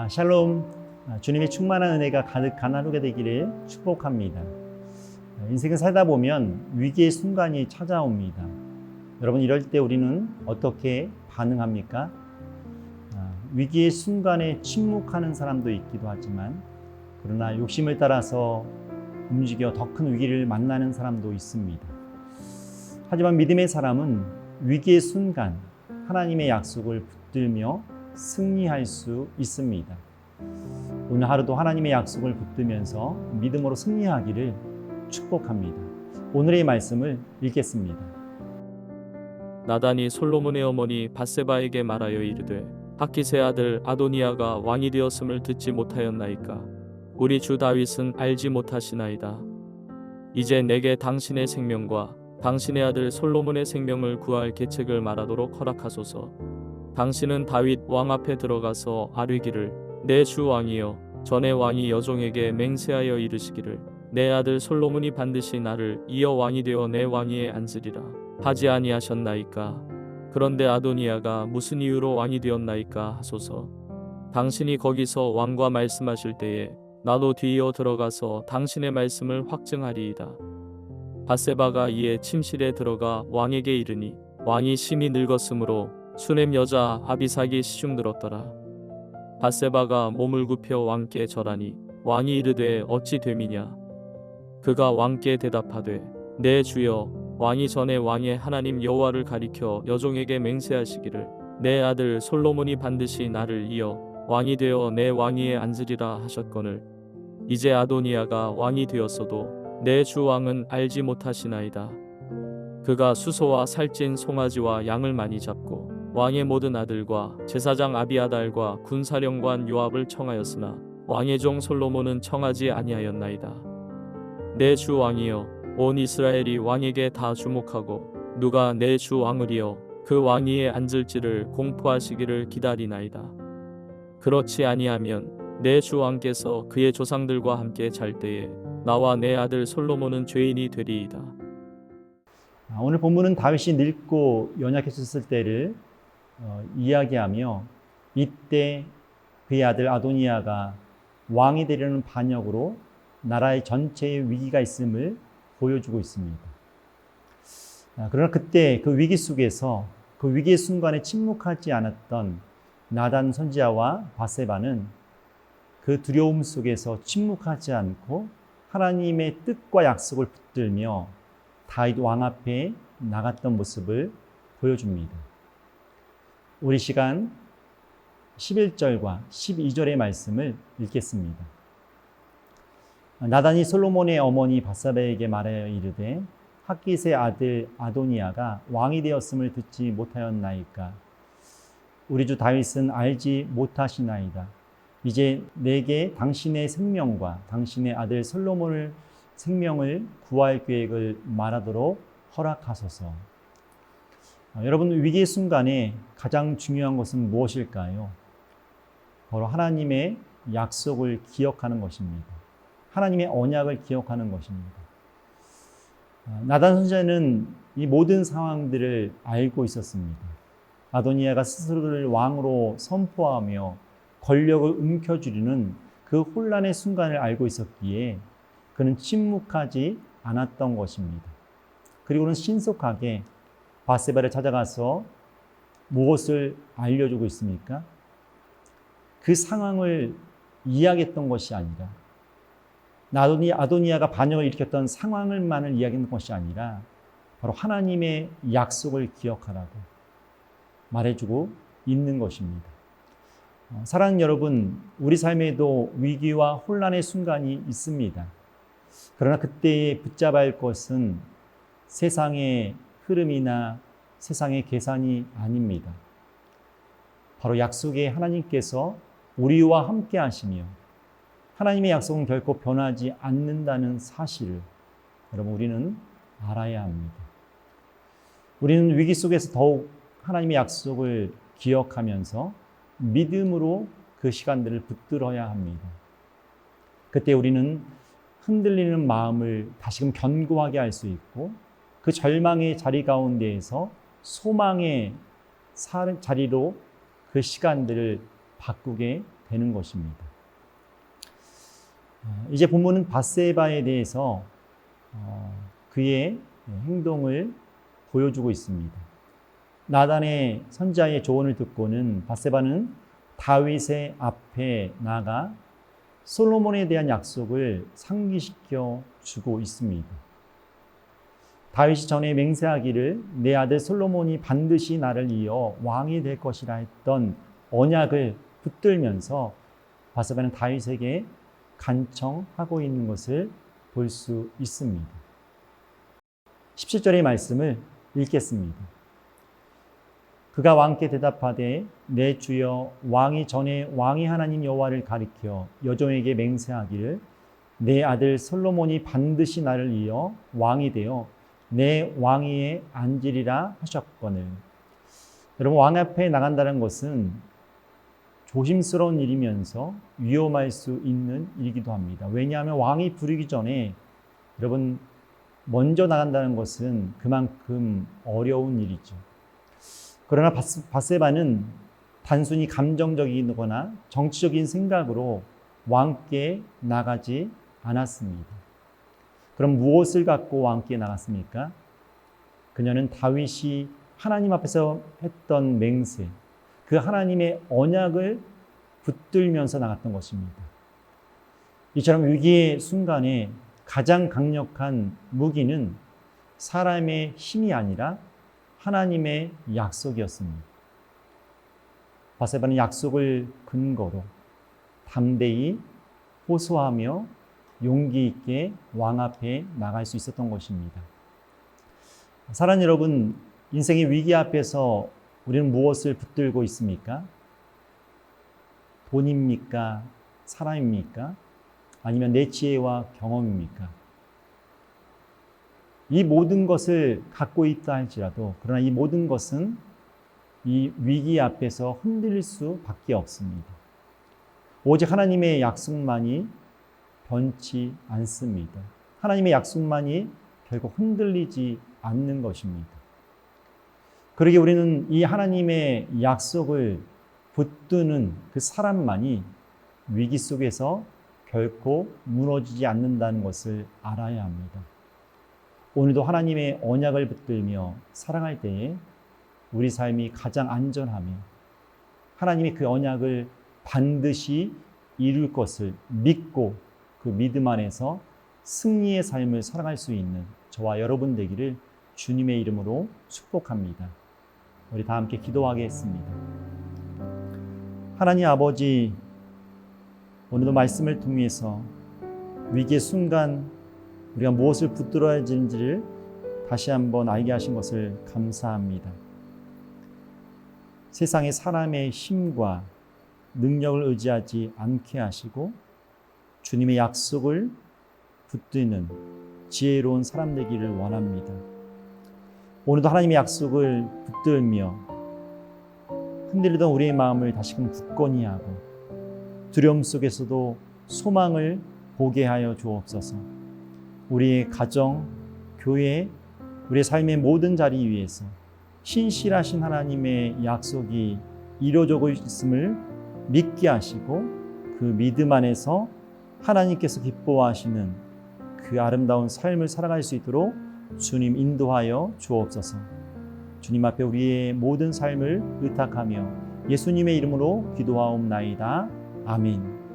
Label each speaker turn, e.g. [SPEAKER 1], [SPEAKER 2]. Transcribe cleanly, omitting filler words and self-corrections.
[SPEAKER 1] 샬롬. 주님의 충만한 은혜가 가득한 하루가 되기를 축복합니다. 인생을 살다 보면 위기의 순간이 찾아옵니다. 여러분, 이럴 때 우리는 어떻게 반응합니까? 위기의 순간에 침묵하는 사람도 있기도 하지만, 그러나 욕심을 따라서 움직여 더 큰 위기를 만나는 사람도 있습니다. 하지만 믿음의 사람은 위기의 순간 하나님의 약속을 붙들며 승리할 수 있습니다. 오늘 하루도 하나님의 약속을 붙들면서 믿음으로 승리하기를 축복합니다. 오늘의 말씀을 읽겠습니다.
[SPEAKER 2] 나단이 솔로몬의 어머니 밧세바에게 말하여 이르되 학기세 아들 아도니아가 왕이 되었음을 듣지 못하였나이까? 우리 주 다윗은 알지 못하시나이다. 이제 내게 당신의 생명과 당신의 아들 솔로몬의 생명을 구할 계책을 말하도록 허락하소서. 당신은 다윗 왕 앞에 들어가서 아뢰기를 내 주 왕이여, 전에 왕이 여종에게 맹세하여 이르시기를 내 아들 솔로몬이 반드시 나를 이어 왕이 되어 내 왕위에 앉으리라 하지 아니하셨나이까? 그런데 아도니아가 무슨 이유로 왕이 되었나이까 하소서. 당신이 거기서 왕과 말씀하실 때에 나도 뒤이어 들어가서 당신의 말씀을 확증하리이다. 밧세바가 이에 침실에 들어가 왕에게 이르니 왕이 심히 늙었으므로 수넴 여자 아비삭이 시중들었더라. 밧세바가 몸을 굽혀 왕께 절하니 왕이 이르되 어찌 됨이냐? 그가 왕께 대답하되 내 주여, 왕이 전에 왕의 하나님 여호와를 가리켜 여종에게 맹세하시기를 내 아들 솔로몬이 반드시 나를 이어 왕이 되어 내 왕위에 앉으리라 하셨거늘 이제 아도니아가 왕이 되었어도 내 주 왕은 알지 못하시나이다. 그가 수소와 살찐 송아지와 양을 많이 잡고 왕의 모든 아들과 제사장 아비아달과 군사령관 요압을 청하였으나 왕의 종 솔로몬은 청하지 아니하였나이다. 내 주 왕이여, 온 이스라엘이 왕에게 다 주목하고 누가 내 주 왕을이여 그 왕위에 앉을지를 공포하시기를 기다리나이다. 그렇지 아니하면 내 주 왕께서 그의 조상들과 함께 잘 때에 나와 내 아들 솔로몬은 죄인이 되리이다.
[SPEAKER 1] 오늘 본문은 다윗이 늙고 연약해졌을 때를 이야기하며 이때 그의 아들 아도니아가 왕이 되려는 반역으로 나라의 전체의 위기가 있음을 보여주고 있습니다. 그러나 그때 그 위기 속에서 그 위기의 순간에 침묵하지 않았던 나단 선지자와 밧세바는 그 두려움 속에서 침묵하지 않고 하나님의 뜻과 약속을 붙들며 다윗 왕 앞에 나갔던 모습을 보여줍니다. 우리 시간 11절과 12절의 말씀을 읽겠습니다. 나단이 솔로몬의 어머니 밧세바에게 말하여 이르되 학기세 아들 아도니아가 왕이 되었음을 듣지 못하였나이까? 우리 주 다윗은 알지 못하시나이다. 이제 내게 당신의 생명과 당신의 아들 솔로몬의 생명을 구할 계획을 말하도록 허락하소서. 여러분, 위기의 순간에 가장 중요한 것은 무엇일까요? 바로 하나님의 약속을 기억하는 것입니다. 하나님의 언약을 기억하는 것입니다. 나단 선지자는 이 모든 상황들을 알고 있었습니다. 아도니아가 스스로를 왕으로 선포하며 권력을 움켜쥐는 그 혼란의 순간을 알고 있었기에 그는 침묵하지 않았던 것입니다. 그리고는 신속하게 밧세바를 찾아가서 무엇을 알려주고 있습니까? 그 상황을 이야기했던 것이 아니라 아도니아가 반역을 일으켰던 상황을만을 이야기하는 것이 아니라 바로 하나님의 약속을 기억하라고 말해주고 있는 것입니다. 사랑하는 여러분, 우리 삶에도 위기와 혼란의 순간이 있습니다. 그러나 그때에 붙잡아야 할 것은 세상의 흐름이나 세상의 계산이 아닙니다. 바로 약속의 하나님께서 우리와 함께 하시며 하나님의 약속은 결코 변하지 않는다는 사실을 여러분, 우리는 알아야 합니다. 우리는 위기 속에서 더욱 하나님의 약속을 기억하면서 믿음으로 그 시간들을 붙들어야 합니다. 그때 우리는 흔들리는 마음을 다시금 견고하게 할 수 있고 그 절망의 자리 가운데에서 소망의 자리로 그 시간들을 바꾸게 되는 것입니다. 이제 본문은 밧세바에 대해서 그의 행동을 보여주고 있습니다. 나단의 선지자의 조언을 듣고는 밧세바는 다윗의 앞에 나가 솔로몬에 대한 약속을 상기시켜 주고 있습니다. 다윗이 전에 맹세하기를 내 아들 솔로몬이 반드시 나를 이어 왕이 될 것이라 했던 언약을 붙들면서 밧세바는 다윗에게 간청하고 있는 것을 볼 수 있습니다. 17절의 말씀을 읽겠습니다. 그가 왕께 대답하되 내 주여 왕이 전에 왕이 하나님 여호와를 가리켜 여종에게 맹세하기를 내 아들 솔로몬이 반드시 나를 이어 왕이 되어 내 왕위에 앉으리라 하셨거늘. 여러분, 왕 앞에 나간다는 것은 조심스러운 일이면서 위험할 수 있는 일이기도 합니다. 왜냐하면 왕이 부르기 전에 여러분 먼저 나간다는 것은 그만큼 어려운 일이죠. 그러나 밧세바는 단순히 감정적이거나 정치적인 생각으로 왕께 나가지 않았습니다. 그럼 무엇을 갖고 왕께 나갔습니까? 그녀는 다윗이 하나님 앞에서 했던 맹세, 그 하나님의 언약을 붙들면서 나갔던 것입니다. 이처럼 위기의 순간에 가장 강력한 무기는 사람의 힘이 아니라 하나님의 약속이었습니다. 밧세바는 약속을 근거로 담대히 호소하며 용기 있게 왕 앞에 나갈 수 있었던 것입니다. 사랑하는 여러분, 인생의 위기 앞에서 우리는 무엇을 붙들고 있습니까? 돈입니까? 사람입니까? 아니면 내 지혜와 경험입니까? 이 모든 것을 갖고 있다 할지라도 그러나 이 모든 것은 이 위기 앞에서 흔들릴 수밖에 없습니다. 오직 하나님의 약속만이 변치 않습니다. 하나님의 약속만이 결국 흔들리지 않는 것입니다. 그러기에 우리는 이 하나님의 약속을 붙드는 그 사람만이 위기 속에서 결코 무너지지 않는다는 것을 알아야 합니다. 오늘도 하나님의 언약을 붙들며 살아갈 때에 우리 삶이 가장 안전하며 하나님이 그 언약을 반드시 이룰 것을 믿고 그 믿음 안에서 승리의 삶을 살아갈 수 있는 저와 여러분 되기를 주님의 이름으로 축복합니다. 우리 다 함께 기도하겠습니다. 하나님 아버지, 오늘도 말씀을 통해서 위기의 순간 우리가 무엇을 붙들어야 하는지를 다시 한번 알게 하신 것을 감사합니다. 세상의 사람의 힘과 능력을 의지하지 않게 하시고 주님의 약속을 붙드는 지혜로운 사람 되기를 원합니다. 오늘도 하나님의 약속을 붙들며 흔들리던 우리의 마음을 다시금 굳건히 하고 두려움 속에서도 소망을 보게 하여 주옵소서. 우리의 가정, 교회, 우리의 삶의 모든 자리 위에서 신실하신 하나님의 약속이 이루어지고 있음을 믿게 하시고 그 믿음 안에서 하나님께서 기뻐하시는 그 아름다운 삶을 살아갈 수 있도록 주님 인도하여 주옵소서. 주님 앞에 우리의 모든 삶을 의탁하며 예수님의 이름으로 기도하옵나이다. 아멘.